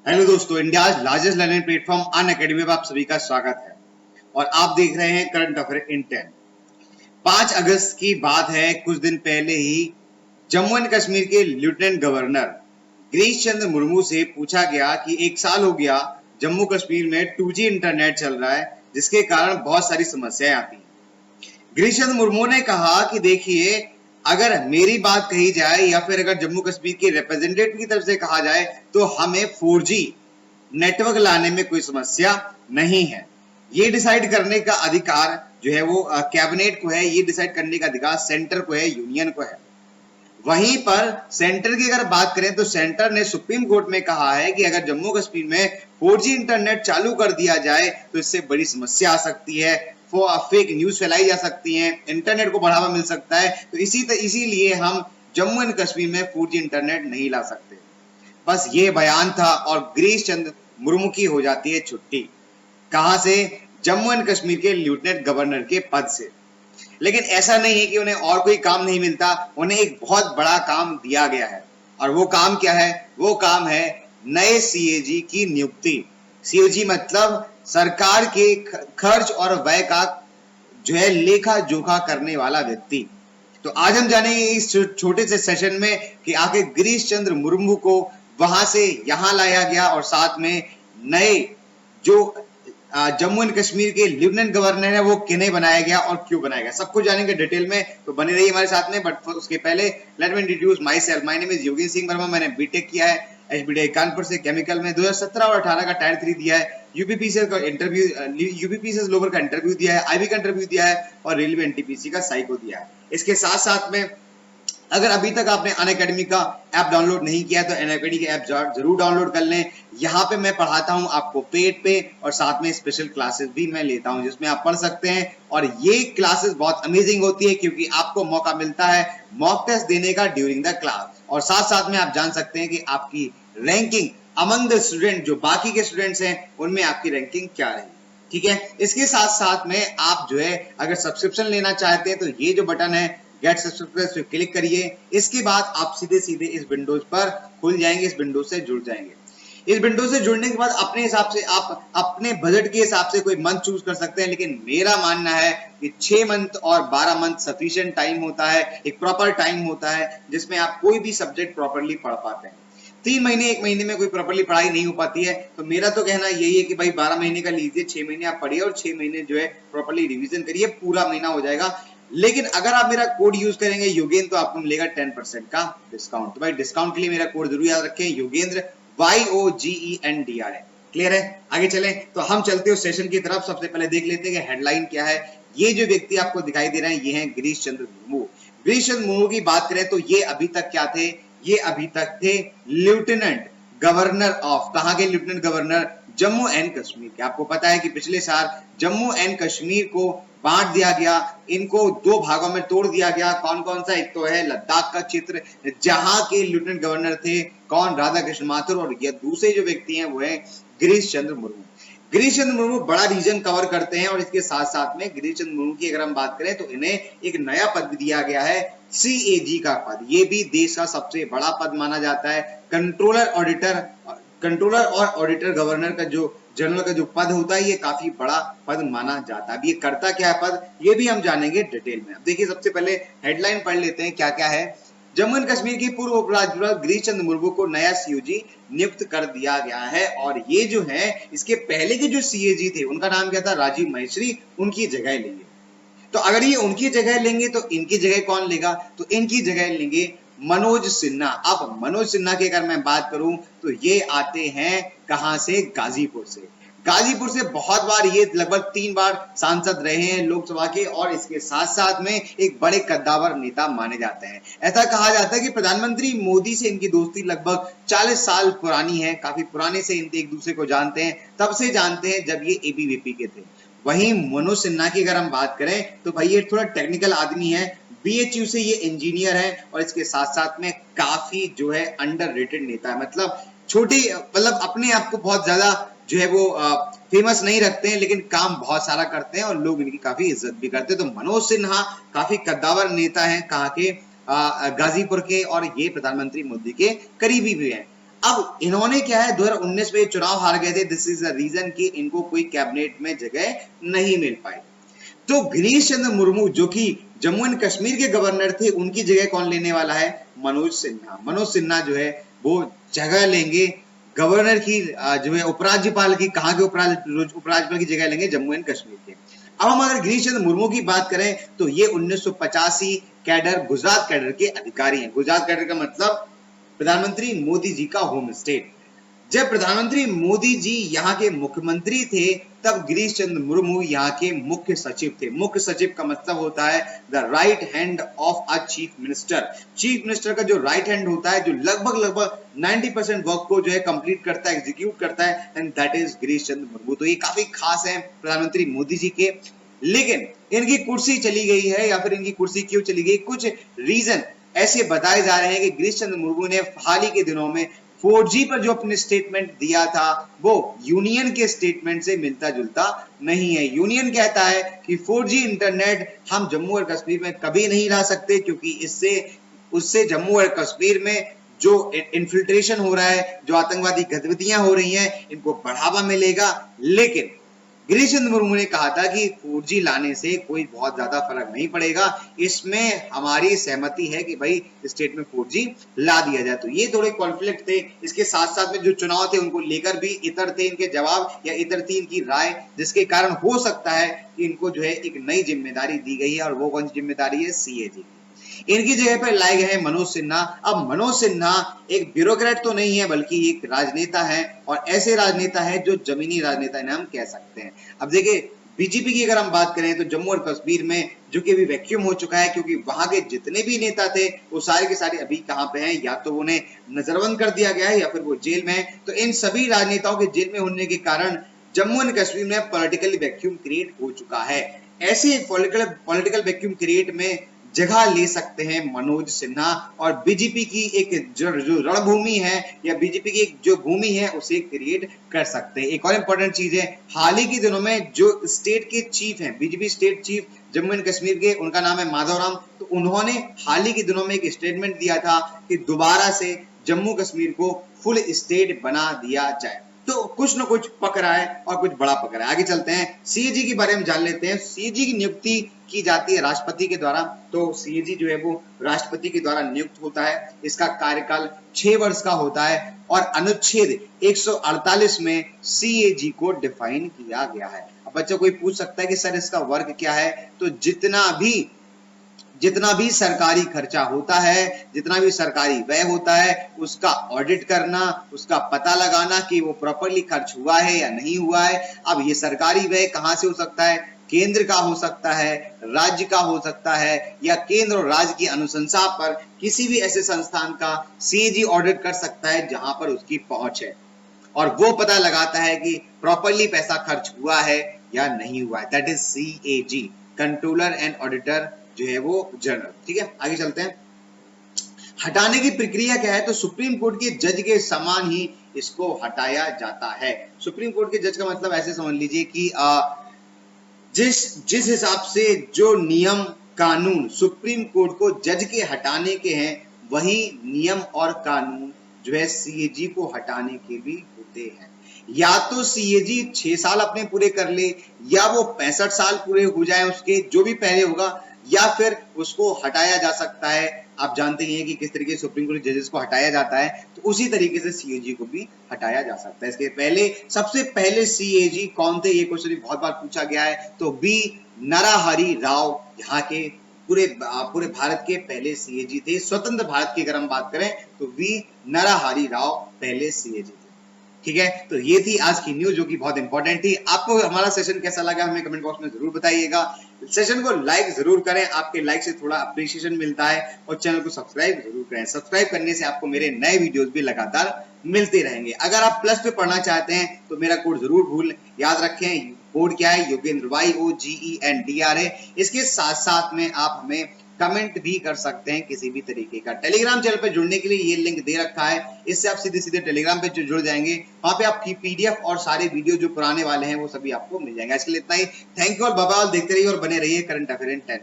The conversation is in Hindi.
हेलो दोस्तों, India largest learning platform Unacademy में आप सभी का स्वागत है और आप देख रहे हैं करंट अफेयर इन 10। 5 अगस्त की बात है। कुछ दिन पहले ही जम्मू एंड कश्मीर के लेफ्टिनेंट गवर्नर गिरीश चंद्र मुर्मू से पूछा गया कि 1 साल हो गया जम्मू कश्मीर में 2G इंटरनेट चल रहा है, जिसके कारण बहुत सारी समस्याएं आती हैं। गिरीश चंद्र मुर्मू ने कहा कि देखिए, अगर मेरी बात कही जाए या फिर अगर जम्मू कश्मीर के रिप्रेजेंटेटिव की तरफ से कहा जाए तो हमें 4G नेटवर्क लाने में कोई समस्या नहीं है। ये डिसाइड करने का अधिकार जो है वो कैबिनेट को है, ये डिसाइड करने का अधिकार सेंटर को है, यूनियन को है। वहीं पर सेंटर की अगर बात करें तो सेंटर ने सुप्रीम कोर्ट में कहा है कि अगर जम्मू कश्मीर में 4G इंटरनेट चालू कर दिया जाए तो इससे बड़ी समस्या आ सकती है, फेक न्यूज फैलाई जा सकती है, इंटरनेट को बढ़ावा मिल सकता है। तो इसीलिए हम जम्मू एंड कश्मीर में 4G इंटरनेट नहीं ला सकते। बस ये बयान था और गिरीश चंद्र मुर्मू की हो जाती है छुट्टी। कहां से? जम्मू एंड कश्मीर के लेफ्टिनेंट गवर्नर के पद से। लेकिन ऐसा नहीं है कि उन्हें और कोई काम नहीं मिलता, उन्हें एक बहुत बड़ा काम दिया गया है। और वो काम क्या है? वो काम है नए CAG की नियुक्ति। CAG मतलब सरकार के खर्च और व्यय का जो है लेखा जोखा करने वाला व्यक्ति। तो आज हम जानेंगे इस छोटे से सेशन में कि आखिर गिरीश चंद्र मुर्मू को वहां से यहां लाया गया और साथ में नए जो जम्मू एंड कश्मीर के लेफ्टिनेंट गवर्नर है वो किन्हें बनाया गया और क्यों बनाया गया, सब कुछ जानेंगे डिटेल में। तो बने रहिए हमारे साथ में। बट उसके पहले let me introduce my self. My name is Yogendra Singh Verma. मैंने बीटेक किया है HBDI कानपुर से केमिकल में। 2017 और 18 का टायर 3 दिया है। यूपीपीसीएस का इंटरव्यू, यूपीपीसीएस लोअर का इंटरव्यू दिया है, IB का इंटरव्यू दिया है और रेलवे NTPC का साइको दिया है। इसके साथ साथ में अगर अभी तक आपने अनअकैडमी का ऐप डाउनलोड नहीं किया तो अनअकैडमी के ऐप जरूर डाउनलोड कर लें। यहाँ पे मैं पढ़ाता हूँ आपको पेड पे और साथ में स्पेशल क्लासेस भी मैं लेता हूँ जिसमें आप पढ़ सकते हैं। और ये क्लासेस बहुत अमेजिंग होती है क्योंकि आपको मौका मिलता है मॉक टेस्ट देने का ड्यूरिंग द क्लास। और साथ साथ में आप जान सकते हैं कि आपकी रैंकिंग अमंग द स्टूडेंट, जो बाकी के स्टूडेंट्स हैं उनमें आपकी रैंकिंग क्या रही। ठीक है, इसके साथ साथ में आप जो है अगर सब्सक्रिप्शन लेना चाहते हैं तो ये जो बटन है गेट सब्सक्रिप्शन पे क्लिक करिए। इसके बाद आप सीधे इस विंडोज पर खुल जाएंगे, इस विंडो से जुड़ जाएंगे। इस विंडो से जुड़ने के बाद अपने हिसाब से आप अपने बजट के हिसाब से कोई मंथ चूज कर सकते हैं। लेकिन मेरा मानना है कि 6 मंथ और 12 मंथ सफिशिएंट टाइम होता है, एक प्रॉपर टाइम होता है जिसमें आप कोई भी सब्जेक्ट प्रॉपरली पढ़ पाते हैं। 3 महीने 1 महीने में कोई प्रॉपरली पढ़ाई नहीं हो पाती है। तो मेरा तो कहना यही है कि भाई 12 महीने का लीजिए, 6 महीने आप पढ़िए और 6 महीने जो है प्रॉपरली रिवीजन करिए, पूरा महीना हो जाएगा। लेकिन अगर आप मेरा कोड यूज करेंगे योगेंद्र तो आपको मिलेगा 10% का डिस्काउंट। तो भाई डिस्काउंट के लिए मेरा कोड जरूर याद रखें, योगेंद्र YOGENDR है। क्लियर है? आगे चलें तो हम चलते हैं उस सेशन की तरफ। सबसे पहले देख लेते हैं कि हेडलाइन क्या है। ये जो व्यक्ति आपको दिखाई दे रहे हैं ये हैं गिरीश चंद्र मुर्मू। गिरीश चंद्र मुर्मू की बात करें तो ये अभी तक क्या थे? ये अभी तक थे लेफ्टिनेंट गवर्नर ऑफ, कहां के lieutenant governor? Jammu and Kashmir के। आपको पता है कि पिछले साल जम्मू एंड कश्मीर को बांट दिया गया, इनको 2 भागों में तोड़ दिया गया। कौन कौन सा? एक तो है लद्दाख का क्षेत्र जहां के लेफ्टिनेंट गवर्नर थे कौन? राधा कृष्ण माथुर। और ये दूसरे जो व्यक्ति हैं वो है गिरीश चंद्र मुर्मू। गिरीश चंद्र मुर्मू बड़ा रीजन कवर करते हैं और इसके साथ साथ में गिरीश चंद्र मुर्मू की अगर हम बात करें तो इन्हें एक नया पद दिया गया है, CAG का पद। ये भी देश का सबसे बड़ा पद माना जाता है। कंट्रोलर और ऑडिटर गवर्नर का जो जनरल का जो पद होता है ये काफी बड़ा पद माना जाता है। अब ये करता क्या है पद, ये भी हम जानेंगे डिटेल में। अब देखिए सबसे पहले हेडलाइन पढ़ लेते हैं क्या क्या है। जम्मू एंड कश्मीर के पूर्व उपराज्यपाल गिरीश चंद्र मुर्मू को नया CAG नियुक्त कर दिया गया है। और ये जो है इसके पहले के जो CAG थे उनका नाम क्या था? राजीव महेश्वरी। उनकी जगह लेंगे। तो अगर ये उनकी जगह लेंगे तो इनकी जगह कौन लेगा? तो इनकी जगह लेंगे मनोज सिन्हा। अब मनोज सिन्हा की अगर मैं बात करूं तो ये आते हैं कहां से? गाजीपुर से। गाजीपुर से बहुत बार ये लगभग 3 बार सांसद रहे हैं लोकसभा के और इसके साथ साथ में एक बड़े कद्दावर नेता माने जाते हैं। ऐसा कहा जाता है कि प्रधानमंत्री मोदी से इनकी दोस्ती लगभग 40 साल पुरानी है। काफी पुराने से इनके एक दूसरे को जानते हैं, तब से जानते हैं जब ये ABVP के थे। वहीं मनोज सिन्हा की अगर हम बात करें तो भाई ये थोड़ा टेक्निकल आदमी है। BHU से ये इंजीनियर है और इसके साथ साथ में काफी जो है अंडररेटेड नेता है। मतलब अपने आप को बहुत ज्यादा जो है वो फेमस नहीं रखते हैं लेकिन काम बहुत सारा करते हैं और लोग इनकी काफी इज्जत भी करते हैं। तो मनोज सिन्हा काफी कद्दावर नेता हैं, कहाँ के? गाजीपुर के। और ये प्रधानमंत्री मोदी के करीबी भी हैं। अब इन्होंने क्या है 2019 में चुनाव हार गए थे, दिस इज द रीजन कि इनको कोई कैबिनेट में जगह नहीं मिल पाई। तो गिरीश चंद्र मुर्मू जो कि जम्मू एंड कश्मीर के गवर्नर थे, उनकी जगह कौन लेने वाला है? मनोज सिन्हा। मनोज सिन्हा जो है वो जगह लेंगे गवर्नर की, जो है उपराज्यपाल की। कहां के उपराज्यपाल की जगह लेंगे? जम्मू एंड कश्मीर के। अब हम अगर गिरीश चंद्र मुर्मू की बात करें तो ये 1985 कैडर गुजरात कैडर के अधिकारी हैं। गुजरात कैडर का मतलब प्रधानमंत्री मोदी जी का होम स्टेट। जब प्रधानमंत्री मोदी जी यहाँ के मुख्यमंत्री थे तब गिरीश चंद्र मुर्मू यहाँ के मुख्य सचिव थे। मुख्य सचिव का मतलब होता है the right hand of a chief minister. Chief minister का जो राइट हैंड होता है, जो लगभग 90% वर्क को जो है कंप्लीट करता है, एग्जीक्यूट करता है, and that is Girish Chandra Murmu. तो ये काफी खास है प्रधानमंत्री मोदी जी के। लेकिन इनकी कुर्सी चली गई है, या फिर इनकी कुर्सी क्यों चली गई, कुछ रीजन ऐसे बताए जा रहे हैं कि गिरीश चंद्र मुर्मू ने हाल ही के दिनों में 4G पर जो अपने स्टेटमेंट दिया था वो यूनियन के स्टेटमेंट से मिलता जुलता नहीं है। यूनियन कहता है कि 4G इंटरनेट हम जम्मू और कश्मीर में कभी नहीं ला सकते, क्योंकि उससे जम्मू और कश्मीर में जो इन्फिल्ट्रेशन हो रहा है, जो आतंकवादी गतिविधियां हो रही हैं, इनको बढ़ावा मिलेगा। लेकिन गिरीश चंद्र मुर्मू ने कहा था कि 4G लाने से कोई बहुत ज्यादा फर्क नहीं पड़ेगा, इसमें हमारी सहमति है कि भाई स्टेट में 4G ला दिया जाए। तो ये थोड़े कॉन्फ्लिक्ट थे। इसके साथ साथ में जो चुनाव थे उनको लेकर भी इतर थे इनके जवाब, या इतर थी इनकी राय, जिसके कारण हो सकता है कि इनको जो है एक नई जिम्मेदारी दी गई है। और वो कौन सी जिम्मेदारी है? CAG। इनकी जगह पर लाए गए हैं मनोज सिन्हा। अब मनोज सिन्हा एक ब्यूरोक्रेट तो नहीं है, बल्कि एक राजनेता है, और ऐसे राजनेता है जो जमीनी राजनेता इन्हें हम कह सकते हैं। अब देखिए बीजेपी की अगर हम बात करें तो जम्मू और कश्मीर में जो कि अभी वैक्यूम हो चुका है, क्योंकि वहां के जितने भी नेता थे वो सारे के सारे अभी कहां पे हैं? या तो उन्हें नजरबंद कर दिया गया है या फिर वो जेल में है। तो इन सभी राजनेताओं के जेल में होने के कारण जम्मू एंड कश्मीर में पॉलिटिकल वैक्यूम क्रिएट हो चुका है। ऐसे पॉलिटिकल वैक्यूम क्रिएट में जगह ले सकते हैं मनोज सिन्हा, और बीजेपी की एक जो रणभूमि है, या बीजेपी की एक जो भूमि है, उसे क्रिएट कर सकते हैं। एक और इंपॉर्टेंट चीज है, हाल ही के दिनों में जो स्टेट के चीफ हैं, BJP state chief Jammu and Kashmir के, उनका नाम है माधवराम। तो उन्होंने हाल ही के दिनों में एक स्टेटमेंट दिया था कि दोबारा से जम्मू कश्मीर को फुल स्टेट बना दिया जाए। तो कुछ न कुछ पक रहा है, और कुछ बड़ा पक रहा है। आगे चलते हैं, CAG के बारे में जान लेते हैं। CAG की नियुक्ति की जाती है राष्ट्रपति के द्वारा। तो CAG जो है वो राष्ट्रपति के द्वारा नियुक्त होता है। इसका कार्यकाल 6 वर्ष का होता है, और अनुच्छेद 148 में CAG को डिफाइन किया गया है। अब बच्चों कोई पूछ सकता है कि सर इसका वर्क क्या है? तो जितना भी सरकारी खर्चा होता है, जितना भी सरकारी व्यय होता है, उसका ऑडिट करना, उसका पता लगाना कि वो प्रॉपर्ली खर्च हुआ है या नहीं हुआ है। अब ये सरकारी व्यय कहां से हो सकता है? केंद्र का हो सकता है, राज्य का हो सकता है, या केंद्र और राज्य की अनुशंसा पर किसी भी ऐसे संस्थान का CAG ऑडिट कर सकता है जहां पर उसकी पहुंच है, और वो पता लगाता है कि प्रॉपर्ली पैसा खर्च हुआ है या नहीं हुआ है। That is CAG, controller and auditor जो है वो जनरल। ठीक है, आगे चलते हैं। हटाने की प्रक्रिया क्या है? तो सुप्रीम कोर्ट के जज के समान ही इसको हटाया जाता है। सुप्रीम कोर्ट के जज का मतलब ऐसे समझ लीजिए कि जिस हिसाब से जो नियम कानून सुप्रीम कोर्ट को जज के हटाने के हैं, वही नियम और कानून जो है CAG को हटाने के भी होते हैं। या तो CAG 6 साल अपने पूरे कर ले, या वो 65 साल पूरे हो जाए उसके, जो भी पहले होगा, या फिर उसको हटाया जा सकता है। आप जानते ही हैं कि किस तरीके से सुप्रीम कोर्ट जजेस को हटाया जाता है, तो उसी तरीके से CAG को भी हटाया जा सकता है। इसके पहले सबसे पहले CAG कौन थे? ये क्वेश्चन बहुत बार पूछा गया है। तो B नरहरि राव यहाँ के पूरे भारत के पहले CAG थे। स्वतंत्र भारत की अगर हम बात करें तो V नरहरि राव पहले CAG थे। ठीक है, तो ये थी आज की न्यूज जो कि बहुत इंपॉर्टेंट थी। आपको हमारा सेशन कैसा लगा हमें कमेंट बॉक्स में जरूर बताइएगा। सेशन को लाइक जरूर करें, आपके लाइक से थोड़ा अप्रिशिएशन मिलता है, और चैनल को सब्सक्राइब जरूर करें। सब्सक्राइब करने से आपको मेरे नए वीडियोस भी लगातार मिलते रहेंगे। अगर आप प्लस पे पढ़ना चाहते हैं तो मेरा कोड जरूर याद रखें। कोड क्या है? योगेंद्र, YOGENDRA। इसके साथ साथ में आप हमें कमेंट भी कर सकते हैं किसी भी तरीके का। टेलीग्राम चैनल पे जुड़ने के लिए ये लिंक दे रखा है, इससे आप सीधे सीधे टेलीग्राम पे जुड़ जाएंगे। वहां पे आपकी PDF और सारे वीडियो जो पुराने वाले हैं वो सभी आपको मिल जाएंगे। आज के लिए इतना ही। थैंक यू और बाय बाय। देखते रहिए और बने रहिए करंट अफेयर इन 10।